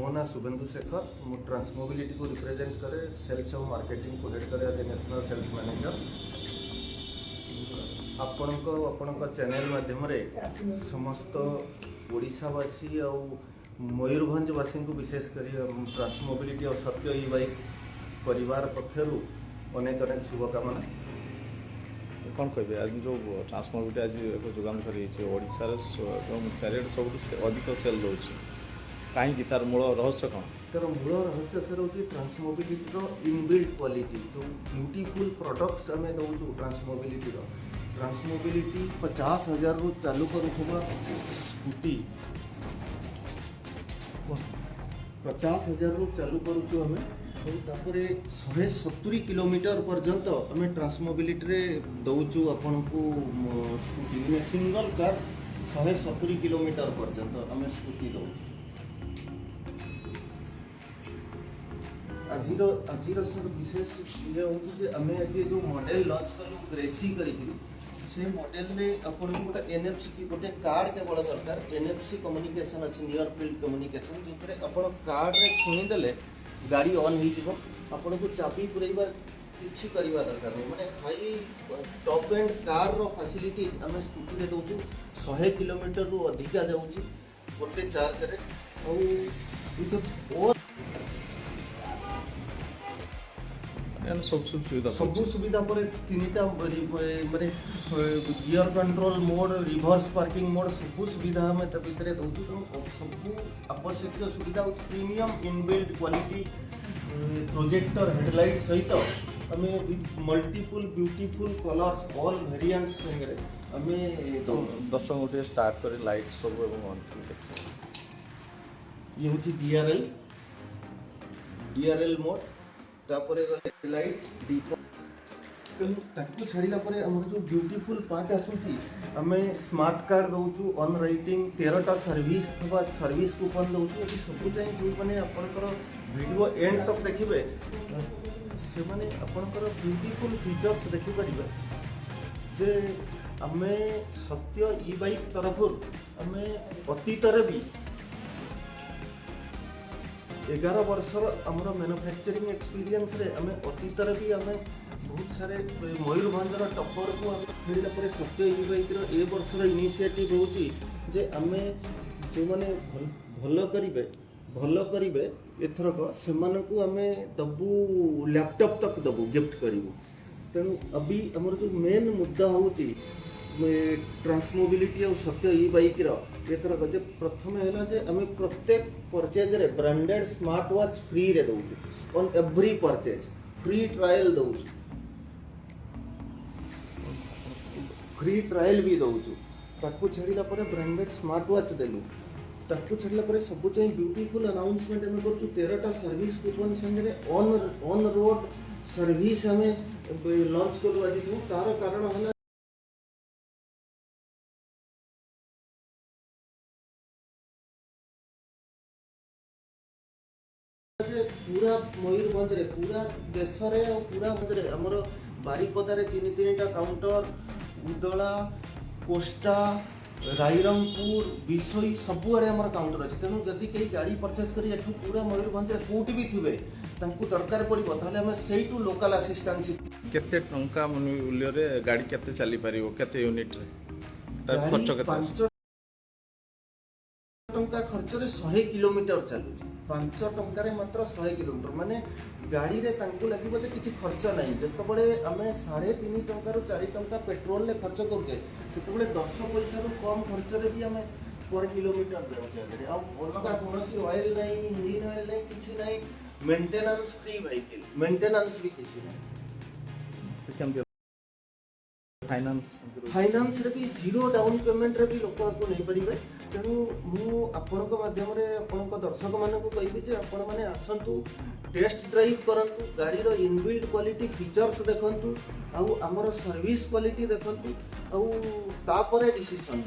मो ना शुभेन्दु शेखर मु ट्रांसमोबिलिटी को रिप्रेजेंट करे सेल्स और मार्केटिंग को हेड करे as a national sales manager. आपण चैनल माध्यम समस्त ओडिशावासी और मयूरभंजवासी को विशेष कर ट्रांसमोबिलिटी और सत्य ई बाइक परिवार पक्षर अनेक अनेक शुभकामना। कौन कहे आज जो ट्रांसमोबिलिटी आज जोगान कर चारिट सब अधिक सेल रोचे कहीं तार मूल रहस्य कौन? तार मूल रहस्य सर हूँ ट्रांसमोबिलिटी इनबिल्ट क्वालिटी जो ब्यूटीफुल प्रोडक्ट्स आम दौचु। ट्रांसमोबिलिटी 50,000 रु चालू करुवा स्कूटी 50,000 रु चालू करुचु आम और 170 किलोमीटर पर्यंत आम ट्रांसमोबिलिटी दौचु आपन को स्कूटी में सिंगल चार्ज 170 किलोमीटर पर्यंत आम स्कूटी दौचु। आज सर विशेष ये हूँ आम आज जो मॉडल लॉन्च कलु ग्रेसी से मॉडल में आपन गोटे एनएफसी की गोटे कार्ड केवल दरकार। एनएफसी कम्युनिकेशन अच्छी नियर फील्ड कम्युनिकेशन जो आप कार्ड रे छुईदेले गाड़ी ऑन हो आपन को चाबी पुरेबा किसी करवा दरकार नहीं। माने हाई टॉप एंड कार रो फैसिलिटी आम स्कूटी रे दौचु। 100 किलोमीटर रु अधिका जाऊँगी गोटे चार्ज रे और सब सुविधा पर 3टा माने gear control mode reverse parking mode सब सुविधा आम भितर दौचु। तेणु सब आवश्यक सुविधा premium inbuilt quality projector headlight सहित आम multiple beautiful colours all variants आम दर्शक गोटे स्टार्ट कर लाइट सब ये हूँ डीआरएल मोड तापरे गले लाइट दीप ताकू छाड़िला परे हमर जो ब्यूटीफुल पार्ट आसुची आमे स्मार्ट कार्ड दउचु ऑन राइटिंग 13टा सर्विस अथवा सर्विस कूपन दउचु। ये सब चाहिए जो माने आपनकर वीडियो एंड तक देखिबे से माने आपनकर ब्यूटीफुल फीचर्स देखि परिबे जे आमे सत्य ई बाइक तरफ आमे अतीतर भी 11 वर्षर आमर मैन्युफैक्चरिंग एक्सपीरियंस रे आम अतीतर भी आम बहुत सारे मयूरभंजर टप्पर को फेरला पर सत्य ई बाइक ए वर्षर इनिशिएटिव होची जे आम जो माने भल करिवे एथरक सेमानकु आम दबु लैपटॉप तक दबु गिफ्ट करिवु। तेणु अभी आमर जो मेन मुद्दा होची ट्रांसमोबिलिटी और सत्य ई बाइक एथरक जे प्रथम है जे आम प्रत्येक परचेज रे ब्रांडेड स्मार्ट वॉच फ्री रे दउछु। On every purchase free trial दउछु। फ्री ट्रायल भी दउछु। ताकू छड़िला परे ब्रांडेड स्मार्ट वॉच देलु। ताकू छड़िला परे सब चाहिए ब्यूटीफुल अनाउंसमेंट हम करछु। 13टा सर्विस कूपन संगे ऑन रोड सर्विस हमें लॉन्च करू आज जो तार कारण है पूरा मयूरभंज रे पूरा देश रे और पूरा भंजरे हमर बारिपदारे 3-3टा काउंटर उदला कोष्टा रायरंगपुर विशोई सबुआड़े हमर काउंटर अच्छे। तेणु जदि कई गाड़ी परचेस करी एठू पूरा मयूरभंज रे कोठी भी थिबे तांकू दरकार पड़िबो ताले हम सेइटू लोकल असिस्टेंस केते टंका मूल्य रे गाड़ी केते चली परिबो केते यूनिट रे तार खर्च केते टंका खर्च रे 100 किलोमीटर चलु 5 टंका रे मात्र 100 किलोमीटर माने गाड़ी रे तांकू लागिबो जे किछि खर्च नाही। जत बडे हमें 3.5 टंका रु 4 टंका पेट्रोल ले खर्च करूचे से बडे 10 पैसा रु कम खर्च रे भी हमें पर किलोमीटर देउचे। आ अलगा कोनोसी ऑयल नाही इंजन ऑयल नाही किछि नाही मेंटेनेंस फ्री व्हीकल मेंटेनेंस भी किछि नाही। फाइनान्स रे भी जीरो डाउन पेमेंट रे भी लोक को नहीं परिबे। तेणु मु आपनक माध्यम रे आपनक दर्शक मानक कहबी जे आपण माने आसंतु टेस्ट ड्राइव करंतु गाड़ी रो इनबिल्ट क्वालिटी फीचर्स देखंतु आउ हमर सर्विस क्वालिटी देखंतु आउ तापरे डिसीजन